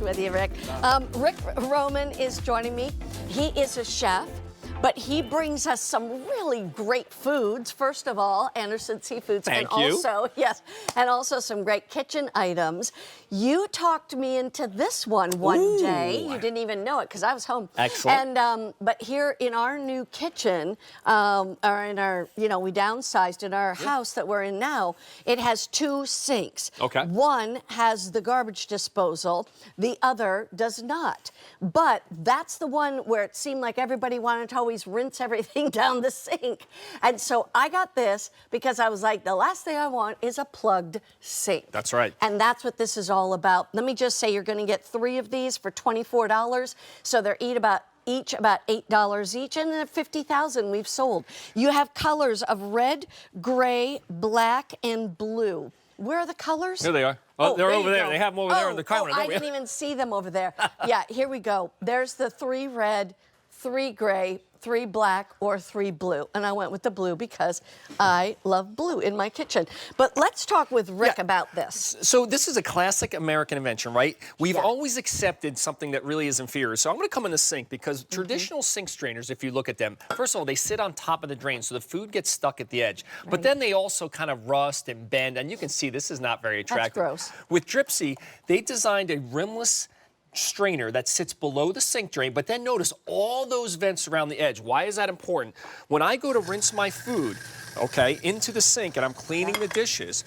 With you, Rick. Rick Roman is joining me. He is a chef, but he brings us some really great foods. First of all, Anderson Seafoods, Thank and you. also and also some great kitchen items. You talked me into this one day. You didn't even know it because I was home. Excellent. And but here in our new kitchen, or in our, we downsized in our house that we're in now. It has two sinks. Okay. One has the garbage disposal. The other does not. But that's the one where it seemed like everybody wanted to always rinse everything down the sink. And so I got this because I was like, the last thing I want is a plugged sink. That's right. And that's what this is all about. Let me just say, you're going to get 3 of these for $24. So they're each about $8 each, and then 50,000 we've sold. You have colors of red, gray, black, and blue. Where are the colors? Here they are. Oh, they're over there. They have them over there on the counter. I didn't even see them over there. Yeah, here we go. There's the 3 red, 3 gray, 3 black, or 3 blue. And I went with the blue because I love blue in my kitchen. But let's talk with Rick about this. So this is a classic American invention, right? We've always accepted something that really is inferior. So I'm going to come in the sink because traditional sink strainers, if you look at them, first of all, they sit on top of the drain, so the food gets stuck at the edge. Right. But then they also kind of rust and bend, and you can see this is not very attractive. That's gross. With Dripsie, they designed a rimless strainer that sits below the sink drain, but then notice all those vents around the edge. Why is that important? When I go to rinse my food, into the sink and I'm cleaning the dishes,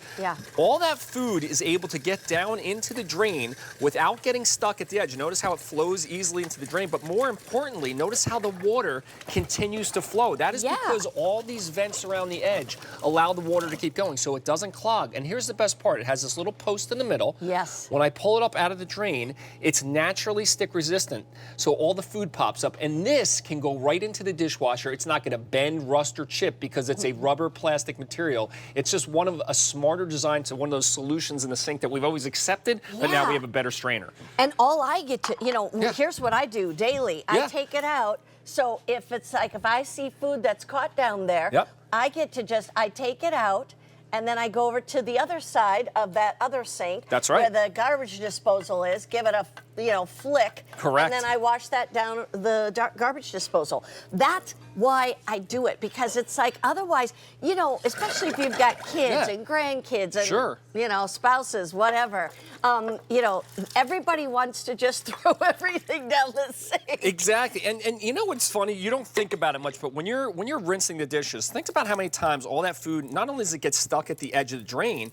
all that food is able to get down into the drain without getting stuck at the edge. Notice how it flows easily into the drain, but more importantly, notice how the water continues to flow. That is because all these vents around the edge allow the water to keep going so it doesn't clog. And here's the best part. It has this little post in the middle. Yes. When I pull it up out of the drain, it's naturally stick resistant, so all the food pops up. And this can go right into the dishwasher. It's not going to bend, rust, or chip because it's a rubber plastic material. It's just one of a smarter design to one of those solutions in the sink that we've always accepted, but now we have a better strainer. And all I get to, here's what I do daily. I take it out. So if it's like, if I see food that's caught down there, I get to I take it out, and then I go over to the other side of that other sink. That's right. Where the garbage disposal is, give it a, flick. Correct. And then I wash that down the garbage disposal. That's why I do it, because it's like, otherwise, especially if you've got kids and grandkids and, spouses, whatever, everybody wants to just throw everything down the sink. Exactly. And you know what's funny? You don't think about it much, but when you're rinsing the dishes, think about how many times all that food, not only does it get stuck at the edge of the drain,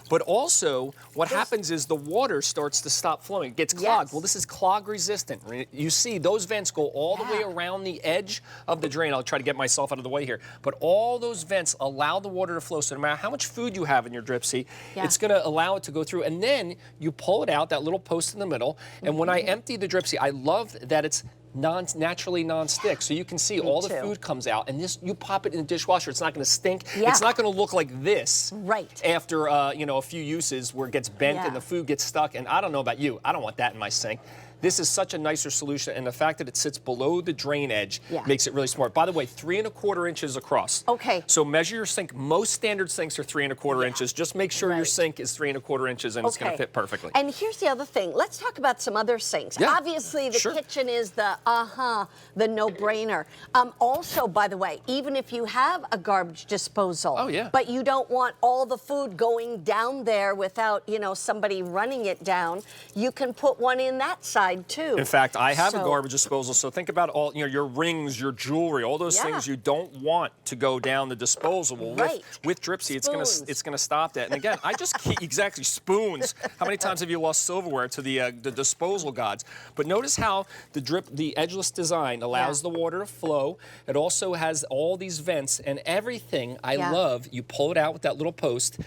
but also what happens is the water starts to stop flowing. It gets clogged. Well, this is clog resistant. You see those vents go all the way around the edge of the drain. I'll try to get myself out of the way here. But all those vents allow the water to flow. So no matter how much food you have in your Dripsie, it's going to allow it to go through. And then you pull it out, that little post in the middle. And when I empty the Dripsie, I love that it's naturally non-stick, so you can see all the food comes out, and this, you pop it in the dishwasher, it's not going to stink. It's not going to look like this after a few uses where it gets bent and the food gets stuck. And I don't know about you, I don't want that in my sink. This is such a nicer solution, and the fact that it sits below the drain edge makes it really smart. By the way, 3 1/4 inches across. Okay. So measure your sink. Most standard sinks are 3 1/4 inches. Just make sure your sink is 3 1/4 inches, and it's going to fit perfectly. And here's the other thing. Let's talk about some other sinks. Obviously, the kitchen is the no-brainer. Also, by the way, even if you have a garbage disposal, but you don't want all the food going down there without, somebody running it down, you can put one in that side too. In fact, I have a garbage disposal, so think about all your rings, your jewelry, all those things you don't want to go down the disposal. Well, with Dripsie, it's gonna stop that. And again, I just keep spoons. How many times have you lost silverware to the disposal gods? But notice how the edgeless design allows the water to flow. It also has all these vents and everything. I love. You pull it out with that little post.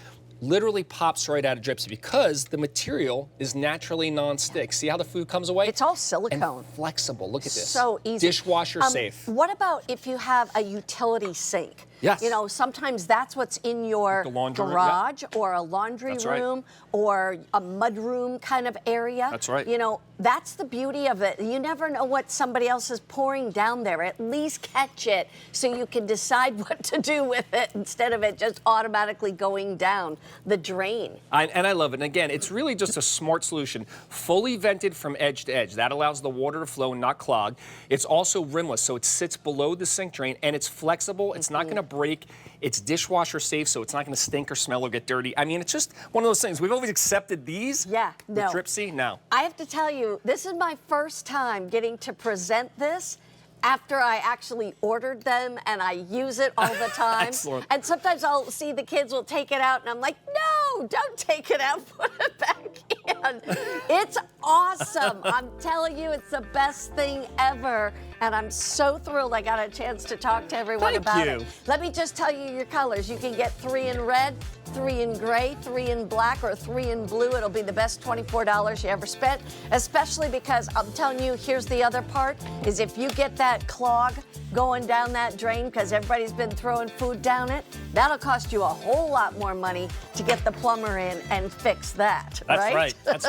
Literally pops right out of Dripsie because the material is naturally non-stick. See how the food comes away? It's all silicone. And flexible. Look at this. So easy. Dishwasher safe. What about if you have a utility sink? Yes. You know, sometimes that's what's in your garage or a laundry room or a mud room kind of area. That's right. You know, that's the beauty of it. You never know what somebody else is pouring down there. At least catch it so you can decide what to do with it instead of it just automatically going down the drain. And I love it. And again, it's really just a smart solution. Fully vented from edge to edge. That allows the water to flow and not clog. It's also rimless, so it sits below the sink drain, and it's flexible. It's not going to break. It's dishwasher safe, so it's not going to stink or smell or get dirty. I mean, it's just one of those things. We've always accepted these. Yeah, no. With Dripsie, no. I have to tell you, this is my first time getting to present this after I actually ordered them, and I use it all the time. Excellent. And sometimes I'll see the kids will take it out, and I'm like, no, don't take it out, put it back in. It's awesome. I'm telling you, it's the best thing ever. And I'm so thrilled I got a chance to talk to everyone about it. Let me just tell you your colors. You can get 3 in red, 3 in gray, 3 in black, or 3 in blue. It'll be the best $24 you ever spent, especially because I'm telling you, here's the other part, is if you get that clog going down that drain because everybody's been throwing food down it, that'll cost you a whole lot more money to get the plumber in and fix that, That's right. That's